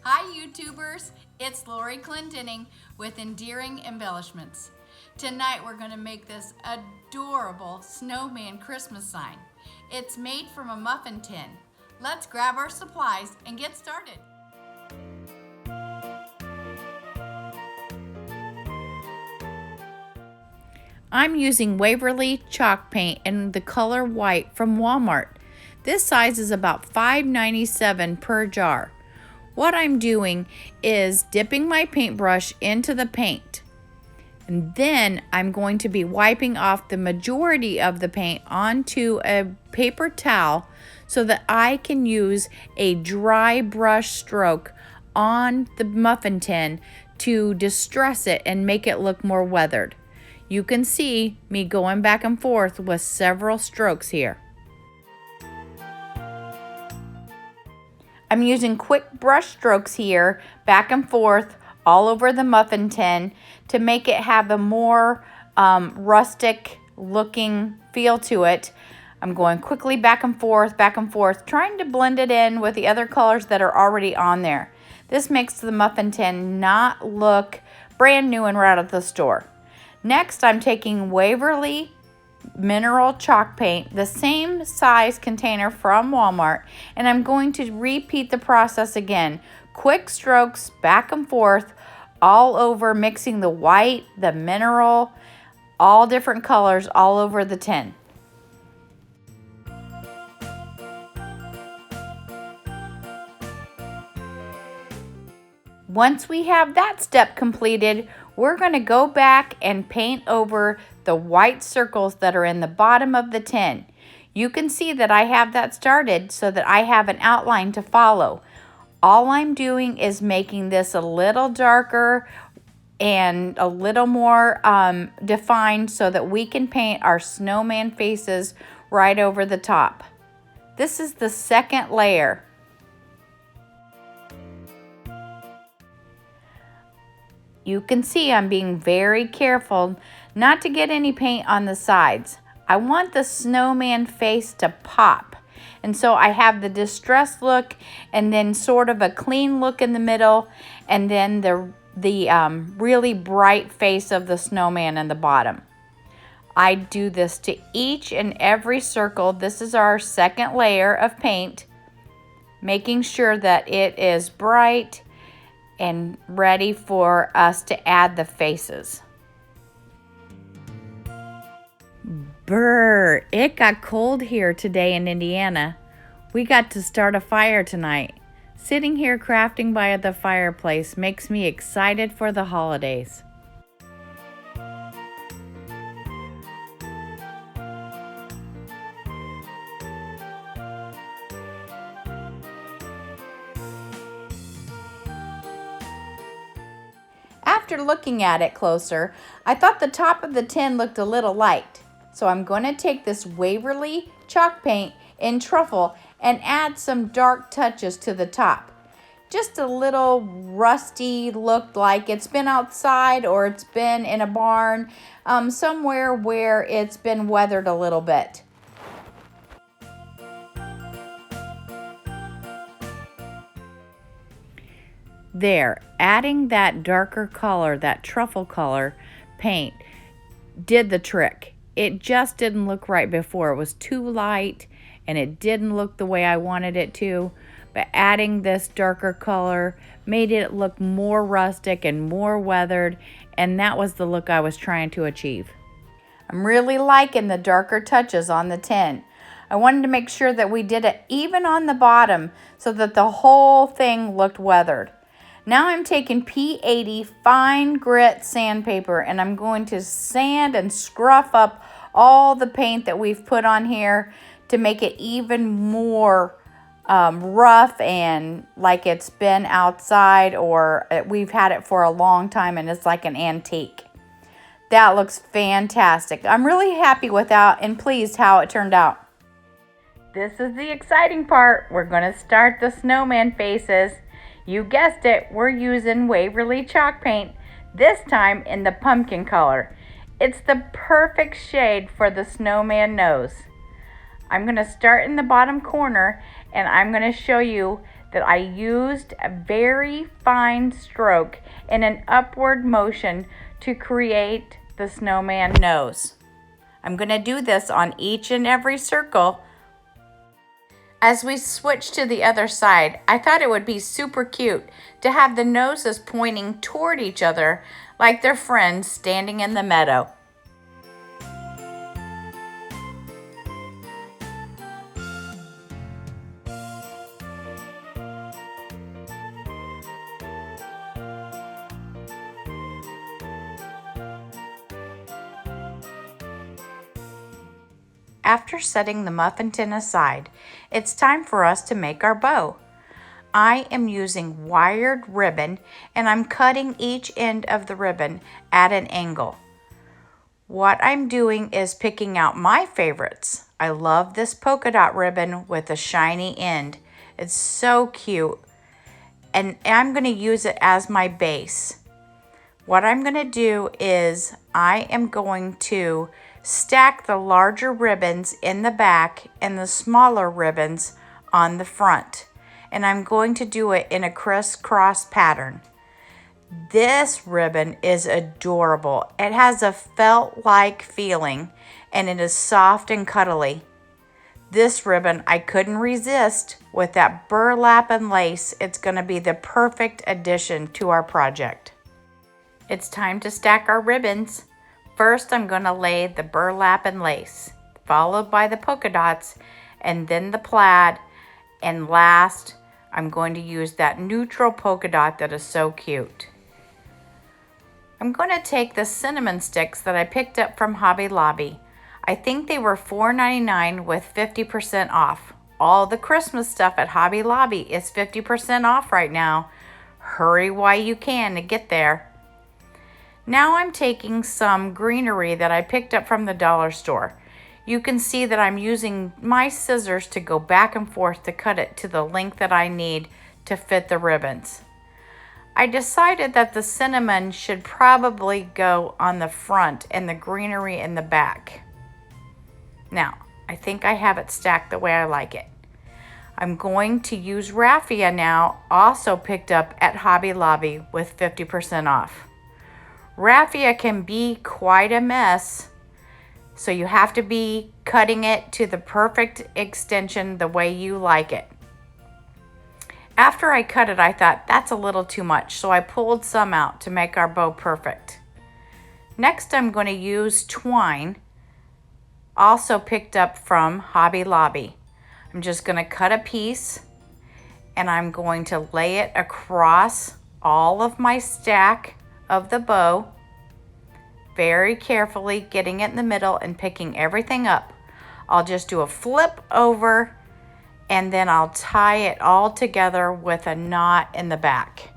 Hi YouTubers, it's Lori Clendenning with Endearing Embellishments. Tonight we're going to make this adorable snowman Christmas sign. It's made from a muffin tin. Let's grab our supplies and get started. I'm using Waverly chalk paint in the color white from Walmart. This size is about $5.97 per jar. What I'm doing is dipping my paintbrush into the paint. And then I'm going to be wiping off the majority of the paint onto a paper towel so that I can use a dry brush stroke on the muffin tin to distress it and make it look more weathered. You can see me going back and forth with several strokes here. I'm using quick brush strokes here, back and forth, all over the muffin tin to make it have a more rustic looking feel to it. I'm going quickly back and forth, trying to blend it in with the other colors that are already on there. This makes the muffin tin not look brand new and right out of the store. Next, I'm taking Waverly mineral chalk paint, the same size container from Walmart, and I'm going to repeat the process again. Quick strokes back and forth all over, mixing the white, the mineral, all different colors all over the tin. Once we have that step completed, we're going to go back and paint over the white circles that are in the bottom of the tin. You can see that I have that started so that I have an outline to follow. All I'm doing is making this a little darker and a little more defined so that we can paint our snowman faces right over the top. This is the second layer. You can see I'm being very careful not to get any paint on the sides. I want the snowman face to pop. And so I have the distressed look and then sort of a clean look in the middle and then the really bright face of the snowman in the bottom. I do this to each and every circle. This is our second layer of paint, making sure that it is bright and ready for us to add the faces. Brr, it got cold here today in Indiana. We got to start a fire tonight. Sitting here crafting by the fireplace makes me excited for the holidays. After looking at it closer, I thought the top of the tin looked a little light. So I'm going to take this Waverly chalk paint in truffle and add some dark touches to the top. Just a little rusty look, like it's been outside or it's been in a barn, somewhere where it's been weathered a little bit. There, adding that darker color, that truffle color paint, did the trick. It just didn't look right before. It was too light and it didn't look the way I wanted it to. But adding this darker color made it look more rustic and more weathered, and that was the look I was trying to achieve. I'm really liking the darker touches on the tin. I wanted to make sure that we did it even on the bottom so that the whole thing looked weathered. Now I'm taking P80 fine grit sandpaper and I'm going to sand and scruff up all the paint that we've put on here to make it even more rough and like it's been outside or we've had it for a long time and it's like an antique. That looks fantastic. I'm really happy with that and pleased how it turned out. This is the exciting part. We're going to start the snowman faces. You guessed it, we're using Waverly chalk paint, this time in the pumpkin color. It's the perfect shade for the snowman nose. I'm going to start in the bottom corner and I'm going to show you that I used a very fine stroke in an upward motion to create the snowman nose. I'm going to do this on each and every circle. As we switch to the other side, I thought it would be super cute to have the noses pointing toward each other like they're friends standing in the meadow. After setting the muffin tin aside, it's time for us to make our bow. I am using wired ribbon and I'm cutting each end of the ribbon at an angle. What I'm doing is picking out my favorites. I love this polka dot ribbon with a shiny end. It's so cute. And I'm going to use it as my base. What I'm going to do is I am going to stack the larger ribbons in the back and the smaller ribbons on the front. And I'm going to do it in a crisscross pattern. This ribbon is adorable. It has a felt-like feeling and it is soft and cuddly. This ribbon I couldn't resist. With that burlap and lace, it's going to be the perfect addition to our project. It's time to stack our ribbons. First, I'm going to lay the burlap and lace, followed by the polka dots, and then the plaid, and last, I'm going to use that neutral polka dot that is so cute. I'm going to take the cinnamon sticks that I picked up from Hobby Lobby. I think they were $4.99 with 50% off. All the Christmas stuff at Hobby Lobby is 50% off right now. Hurry while you can to get there. Now I'm taking some greenery that I picked up from the dollar store. You can see that I'm using my scissors to go back and forth to cut it to the length that I need to fit the ribbons. I decided that the cinnamon should probably go on the front and the greenery in the back. Now, I think I have it stacked the way I like it. I'm going to use raffia now, also picked up at Hobby Lobby with 50% off. Raffia can be quite a mess, so you have to be cutting it to the perfect extension the way you like it. After I cut it, I thought that's a little too much, so I pulled some out to make our bow perfect. Next, I'm going to use twine, also picked up from Hobby Lobby. I'm just going to cut a piece and I'm going to lay it across all of my stack of the bow, very carefully getting it in the middle and picking everything up. I'll just do a flip over and then I'll tie it all together with a knot in the back.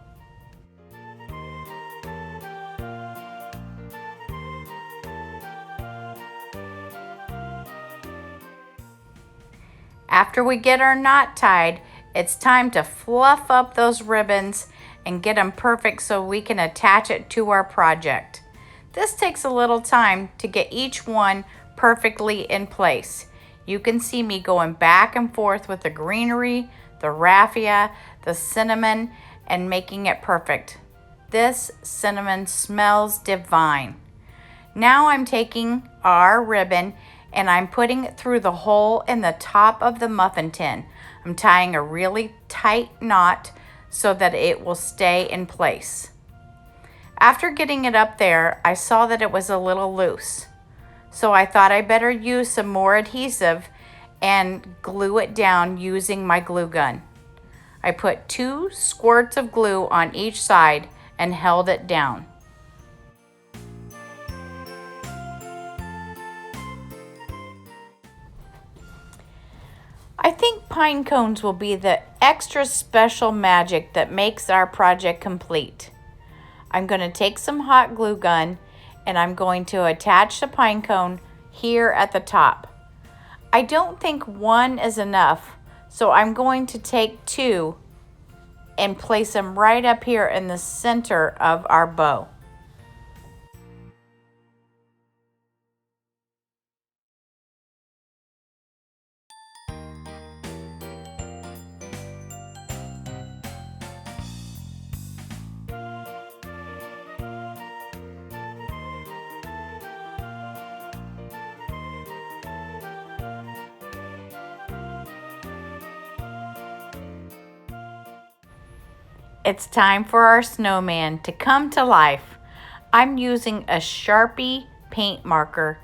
After we get our knot tied, it's time to fluff up those ribbons and get them perfect so we can attach it to our project. This takes a little time to get each one perfectly in place. You can see me going back and forth with the greenery, the raffia, the cinnamon, and making it perfect. This cinnamon smells divine. Now I'm taking our ribbon and I'm putting it through the hole in the top of the muffin tin. I'm tying a really tight knot so that it will stay in place. After getting it up there, I saw that it was a little loose. So I thought I better use some more adhesive and glue it down using my glue gun. I put 2 squirts of glue on each side and held it down. I think pine cones will be the extra special magic that makes our project complete. I'm going to take some hot glue gun and I'm going to attach the pine cone here at the top. I don't think 1 is enough, so I'm going to take 2 and place them right up here in the center of our bow. It's time for our snowman to come to life. I'm using a Sharpie paint marker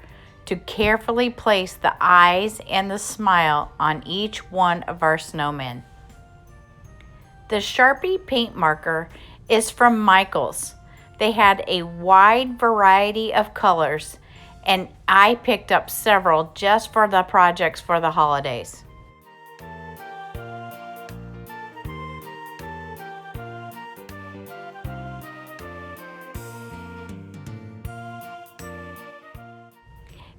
to carefully place the eyes and the smile on each one of our snowmen. The Sharpie paint marker is from Michaels. They had a wide variety of colors, and I picked up several just for the projects for the holidays.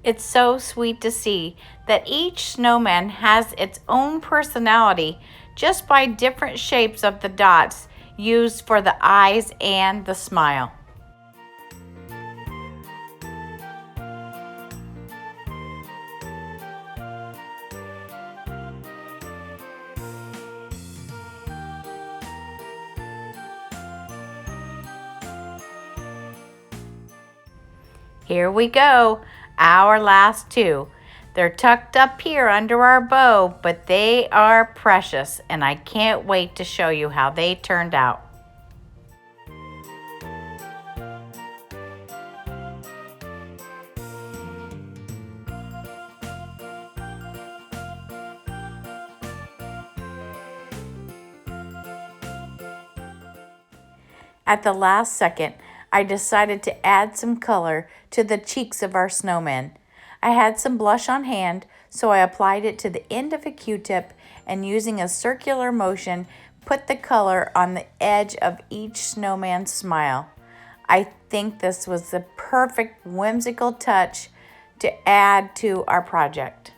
It's so sweet to see that each snowman has its own personality just by different shapes of the dots used for the eyes and the smile. Here we go, our last two. They're tucked up here under our bow, but they are precious, and I can't wait to show you how they turned out. At the last second, I decided to add some color to the cheeks of our snowman. I had some blush on hand, so I applied it to the end of a Q-tip and using a circular motion, put the color on the edge of each snowman's smile. I think this was the perfect whimsical touch to add to our project.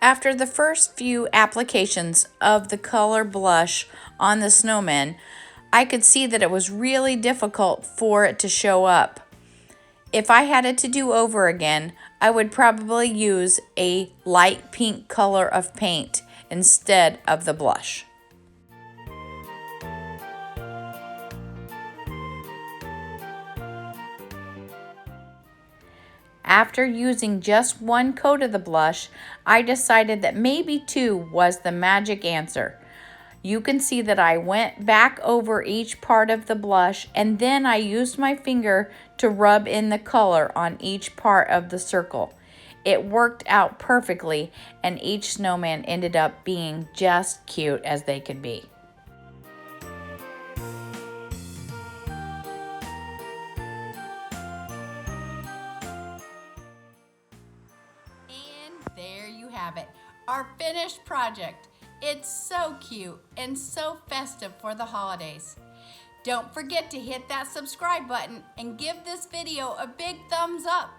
After the first few applications of the color blush on the snowman, I could see that it was really difficult for it to show up. If I had it to do over again, I would probably use a light pink color of paint instead of the blush. After using just one coat of the blush, I decided that maybe two was the magic answer. You can see that I went back over each part of the blush and then I used my finger to rub in the color on each part of the circle. It worked out perfectly and each snowman ended up being just cute as they could be. And there you have it, our finished project. It's so cute and so festive for the holidays. Don't forget to hit that subscribe button and give this video a big thumbs up.